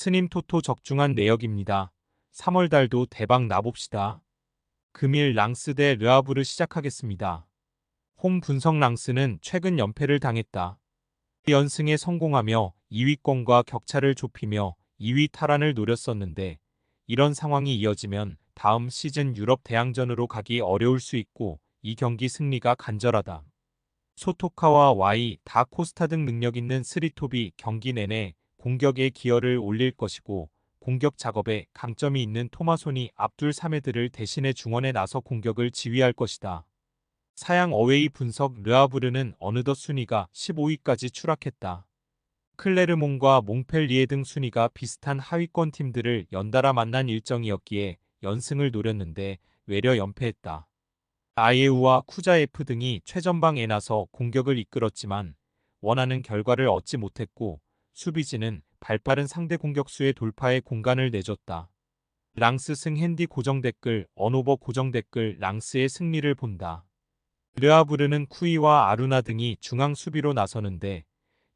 스님 토토 적중한 내역입니다. 3월 달도 대박 나봅시다. 금일 랑스 대 르하브르 시작하겠습니다. 홈 분석 랑스는 최근 연패를 당했다. 연승에 성공하며 2위권과 격차를 좁히며 2위 탈환을 노렸었는데 이런 상황이 이어지면 다음 시즌 유럽 대항전으로 가기 어려울 수 있고 이 경기 승리가 간절하다. 소토카와 와이, 다 코스타 등 능력 있는 스리톱이 경기 내내 공격에 기여를 올릴 것이고 공격 작업에 강점이 있는 토마손이 압둘 사메드를 대신해 중원에 나서 공격을 지휘할 것이다. 사양 어웨이 분석 르하브르는 어느덧 순위가 15위까지 추락했다. 클레르몽과 몽펠리에 등 순위가 비슷한 하위권 팀들을 연달아 만난 일정이었기에 연승을 노렸는데 외려 연패했다. 아예우와 쿠자에프 등이 최전방에 나서 공격을 이끌었지만 원하는 결과를 얻지 못했고 수비진은 발빠른 상대 공격수의 돌파에 공간을 내줬다. 랑스 승 핸디 고정 댓글 언오버 고정 댓글 랑스의 승리를 본다. 르하브르는 쿠이와 아루나 등이 중앙 수비로 나서는데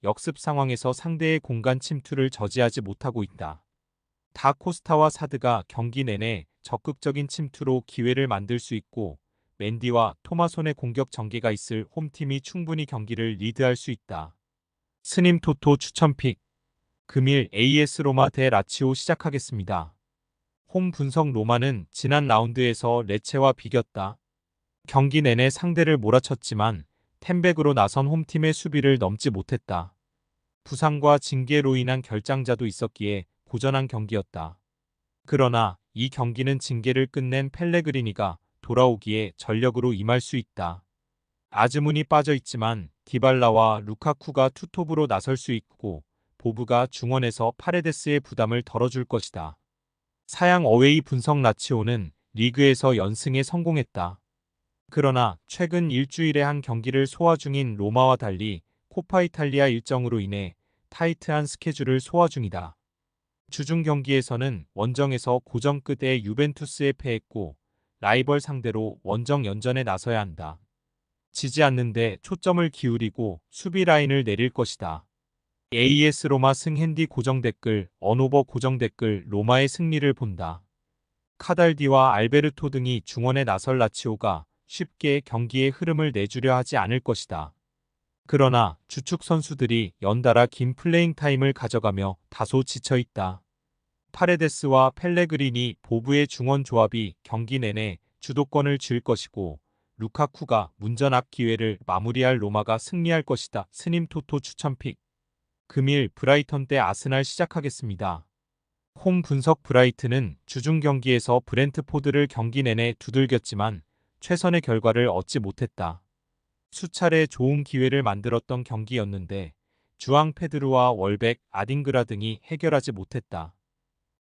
역습 상황에서 상대의 공간 침투를 저지하지 못하고 있다. 다 코스타와 사드가 경기 내내 적극적인 침투로 기회를 만들 수 있고 맨디와 토마손의 공격 전개가 있을 홈팀이 충분히 경기를 리드할 수 있다. 스님 토토 추천픽 금일 AS 로마 대 라치오 시작하겠습니다. 홈 분석 로마는 지난 라운드에서 레체와 비겼다. 경기 내내 상대를 몰아쳤지만 텐백으로 나선 홈팀의 수비를 넘지 못했다. 부상과 징계로 인한 결장자도 있었기에 고전한 경기였다. 그러나 이 경기는 징계를 끝낸 펠레그리니가 돌아오기에 전력으로 임할 수 있다. 아즈문이 빠져있지만 디발라와 루카쿠가 투톱으로 나설 수 있고 보브가 중원에서 파레데스의 부담을 덜어줄 것이다. 사양 어웨이 분석 라치오는 리그에서 연승에 성공했다. 그러나 최근 일주일에 한 경기를 소화 중인 로마와 달리 코파 이탈리아 일정으로 인해 타이트한 스케줄을 소화 중이다. 주중 경기에서는 원정에서 고전 끝에 유벤투스에 패했고 라이벌 상대로 원정 연전에 나서야 한다. 지지 않는데 초점을 기울이고 수비 라인을 내릴 것이다. AS 로마 승 핸디 고정 댓글 언오버 고정 댓글 로마의 승리를 본다. 카달디와 알베르토 등이 중원에 나설 라치오가 쉽게 경기의 흐름을 내주려 하지 않을 것이다. 그러나 주축 선수들이 연달아 긴 플레잉 타임을 가져가며 다소 지쳐있다. 파레데스와 펠레그리니 보브의 중원 조합이 경기 내내 주도권을 쥘 것이고 루카쿠가 문전 앞 기회를 마무리할 로마가 승리할 것이다. 스님 토토 추천픽 금일 브라이턴 대 아스날 시작하겠습니다. 홈 분석 브라이튼은 주중 경기에서 브렌트포드를 경기 내내 두들겼지만 최선의 결과를 얻지 못했다. 수차례 좋은 기회를 만들었던 경기였는데 주앙 페드루와 월백, 아딩그라 등이 해결하지 못했다.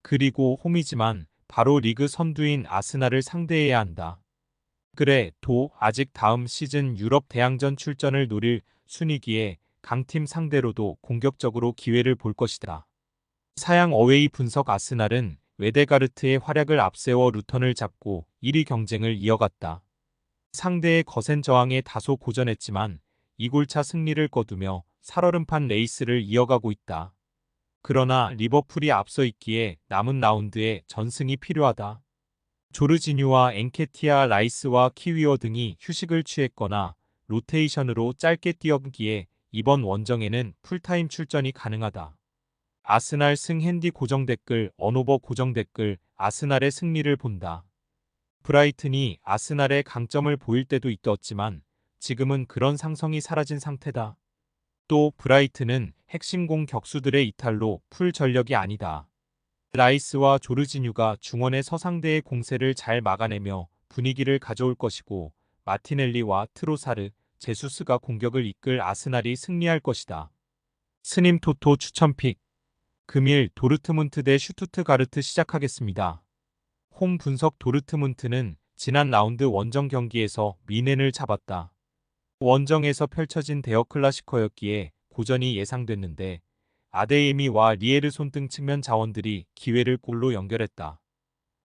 그리고 홈이지만 바로 리그 선두인 아스날을 상대해야 한다. 그래 도 아직 다음 시즌 유럽 대항전 출전을 노릴 순위기에 강팀 상대로도 공격적으로 기회를 볼 것이다. 사양 어웨이 분석 아스날은 웨데가르트의 활약을 앞세워 루턴을 잡고 1위 경쟁을 이어갔다. 상대의 거센 저항에 다소 고전했지만 2골차 승리를 거두며 살얼음판 레이스를 이어가고 있다. 그러나 리버풀이 앞서 있기에 남은 라운드에 전승이 필요하다. 조르지뉴와 엔케티아 라이스와 키위어 등이 휴식을 취했거나 로테이션으로 짧게 뛰었기에 이번 원정에는 풀타임 출전이 가능하다. 아스날 승 핸디 고정 댓글 언오버 고정 댓글 아스날의 승리를 본다. 브라이튼이 아스날의 강점을 보일 때도 있었지만 지금은 그런 상성이 사라진 상태다. 또 브라이튼은 핵심 공 격수들의 이탈로 풀 전력이 아니다. 라이스와 조르지뉴가 중원의 서상대의 공세를 잘 막아내며 분위기를 가져올 것이고 마티넬리와 트로사르, 제수스가 공격을 이끌 아스날이 승리할 것이다. 스님 토토 추천픽 금일 도르트문트 대 슈투트가르트 시작하겠습니다. 홈 분석 도르트문트는 지난 라운드 원정 경기에서 미넨을 잡았다. 원정에서 펼쳐진 대여 클라시커였기에 고전이 예상됐는데 아데예미와 리에르손 등 측면 자원들이 기회를 골로 연결했다.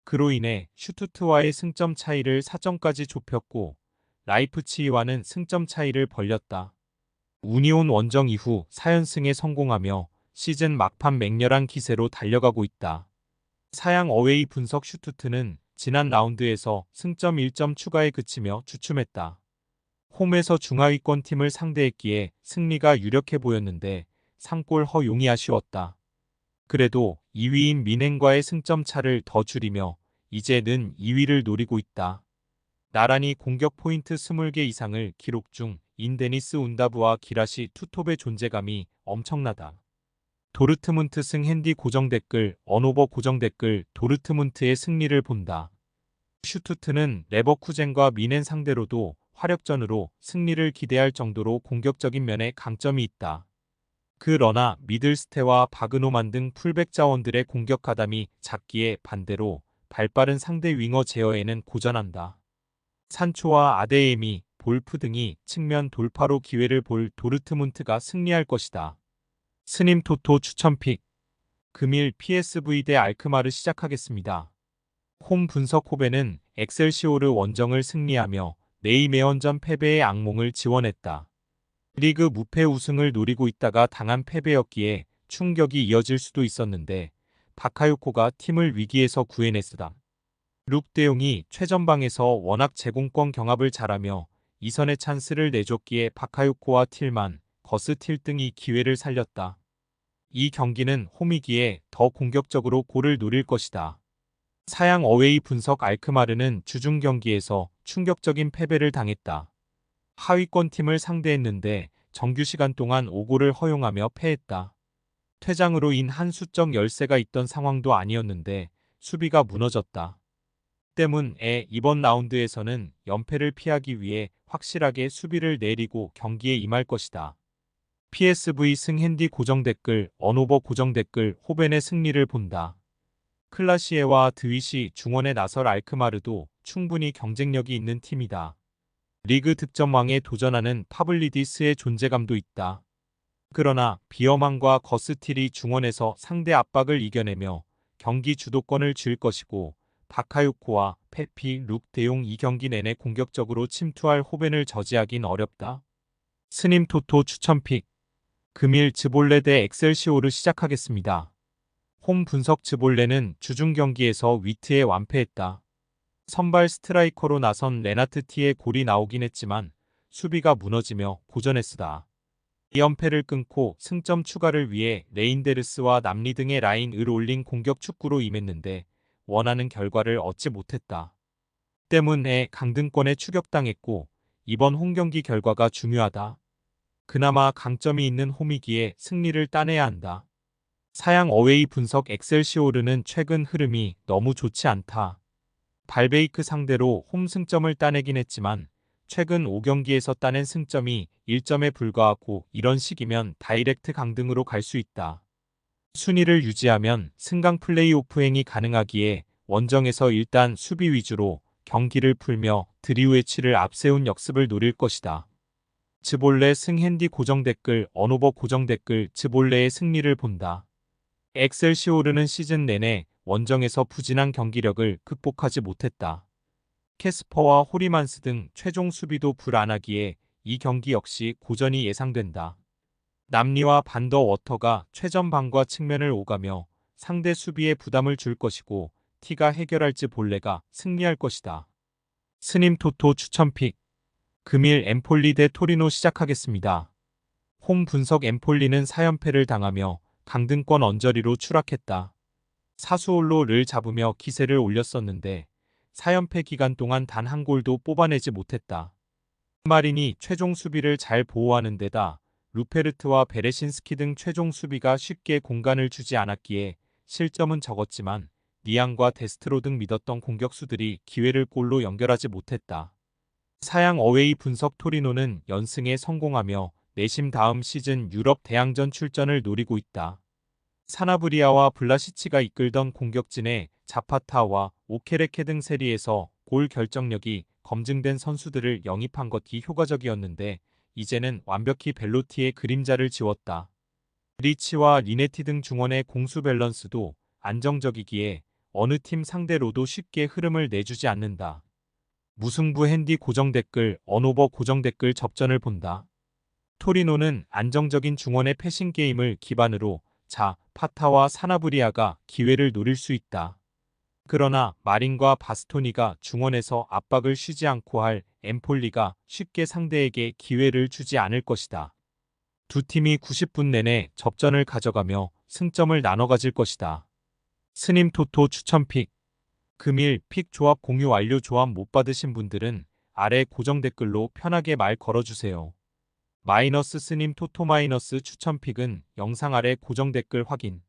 그로 인해 슈투트와의 승점 차이를 4점까지 좁혔고 라이프치히와는 승점 차이를 벌렸다. 우니온 원정 이후 4연승에 성공하며 시즌 막판 맹렬한 기세로 달려가고 있다. 사양 어웨이 분석 슈투트는 지난 라운드에서 승점 1점 추가에 그치며 주춤했다. 홈에서 중하위권 팀을 상대했기에 승리가 유력해 보였는데 상골 허용이 아쉬웠다. 그래도 2위인 민행과의 승점 차를 더 줄이며 이제는 2위를 노리고 있다. 나란히 공격 포인트 20개 이상을 기록 중인 데니스 운다브와 기라시 투톱의 존재감이 엄청나다. 도르트문트 승 핸디 고정 댓글 언오버 고정 댓글 도르트문트의 승리를 본다. 슈투트는 레버쿠젠과 미넨 상대로도 화력전으로 승리를 기대할 정도로 공격적인 면에 강점이 있다. 그러나 미들스테와 바그노만 등 풀백 자원들의 공격 가담이 작기에 반대로 발빠른 상대 윙어 제어에는 고전한다. 산초와 아데에미, 볼프 등이 측면 돌파로 기회를 볼 도르트문트가 승리할 것이다. 스님 토토 추천픽 금일 PSV 대 알크마르 시작하겠습니다. 홈 분석 호벤은 엑셀시오르 원정을 승리하며 네이메원전 패배의 악몽을 지원했다. 리그 무패 우승을 노리고 있다가 당한 패배였기에 충격이 이어질 수도 있었는데 바카요코가 팀을 위기에서 구해냈으다. 룩 대용이 최전방에서 워낙 제공권 경합을 잘하며 이선의 찬스를 내줬기에 바카요코와 틸만, 거스 틸 등이 기회를 살렸다. 이 경기는 홈이기에 더 공격적으로 골을 노릴 것이다. 사양 어웨이 분석 알크마르는 주중 경기에서 충격적인 패배를 당했다. 하위권 팀을 상대했는데 정규 시간 동안 5골을 허용하며 패했다. 퇴장으로 인한 수적 열세가 있던 상황도 아니었는데 수비가 무너졌다. 때문에 이번 라운드에서는 연패를 피하기 위해 확실하게 수비를 내리고 경기에 임할 것이다. PSV 승 핸디 고정 댓글 언오버 고정 댓글 호벤의 승리를 본다. 클라시에와 드윗이 중원에 나설 알크마르도 충분히 경쟁력이 있는 팀이다. 리그 득점왕에 도전하는 파블리디스의 존재감도 있다. 그러나 비어만과 거스틸이 중원에서 상대 압박을 이겨내며 경기 주도권을 쥘 것이고 바카요코와 페피, 룩 대용 이 경기 내내 공격적으로 침투할 호벤을 저지하긴 어렵다. 스님 토토 추천픽 금일 즈볼레 대 엑셀시오르 시작하겠습니다. 홈 분석 즈볼레는 주중 경기에서 위트에 완패했다. 선발 스트라이커로 나선 레나트 티의 골이 나오긴 했지만 수비가 무너지며 고전했으다. 2연패를 끊고 승점 추가를 위해 레인데르스와 남리 등의 라인을 올린 공격 축구로 임했는데 원하는 결과를 얻지 못했다. 때문에 강등권에 추격당했고 이번 홈경기 결과가 중요하다. 그나마 강점이 있는 홈이기에 승리를 따내야 한다. 사양 어웨이 분석 엑셀시오르는 최근 흐름이 너무 좋지 않다. 발베이크 상대로 홈 승점을 따내긴 했지만 최근 5경기에서 따낸 승점이 1점에 불과하고 이런 식이면 다이렉트 강등으로 갈 수 있다. 순위를 유지하면 승강 플레이오프행이 가능하기에 원정에서 일단 수비 위주로 경기를 풀며 드리우에치를 앞세운 역습을 노릴 것이다. 즈볼레 승 핸디 고정 댓글 언오버 고정 댓글 즈볼레의 승리를 본다. 엑셀시오르는 시즌 내내 원정에서 부진한 경기력을 극복하지 못했다. 캐스퍼와 호리만스 등 최종 수비도 불안하기에 이 경기 역시 고전이 예상된다. 남리와 반더 워터가 최전방과 측면을 오가며 상대 수비에 부담을 줄 것이고 티가 해결할지 볼레가 승리할 것이다. 스님 토토 추천픽 금일 엠폴리 대 토리노 시작하겠습니다. 홈 분석 엠폴리는 4연패를 당하며 강등권 언저리로 추락했다. 사수올로를 잡으며 기세를 올렸었는데 4연패 기간 동안 단 한 골도 뽑아내지 못했다. 마린이 최종 수비를 잘 보호하는 데다 루페르트와 베레신스키 등 최종 수비가 쉽게 공간을 주지 않았기에 실점은 적었지만 니앙과 데스트로 등 믿었던 공격수들이 기회를 골로 연결하지 못했다. 사양 어웨이 분석 토리노는 연승에 성공하며 내심 다음 시즌 유럽 대항전 출전을 노리고 있다. 사나브리아와 블라시치가 이끌던 공격진에 자파타와 오케레케 등 세리에서 골 결정력이 검증된 선수들을 영입한 것이 효과적이었는데 이제는 완벽히 벨로티의 그림자를 지웠다. 리치와 리네티 등 중원의 공수 밸런스도 안정적이기에 어느 팀 상대로도 쉽게 흐름을 내주지 않는다. 무승부 핸디 고정 댓글 언오버 고정 댓글 접전을 본다. 토리노는 안정적인 중원의 패싱 게임을 기반으로 자, 파타와 사나브리아가 기회를 노릴 수 있다. 그러나 마린과 바스토니가 중원에서 압박을 쉬지 않고 할 엠폴리가 쉽게 상대에게 기회를 주지 않을 것이다. 두 팀이 90분 내내 접전을 가져가며 승점을 나눠 가질 것이다. 스님 토토 추천픽. 금일 픽 조합 공유 완료. 조합 못 받으신 분들은 아래 고정 댓글로 편하게 말 걸어주세요. 마이너스 스님 토토 마이너스 추천픽은 영상 아래 고정 댓글 확인.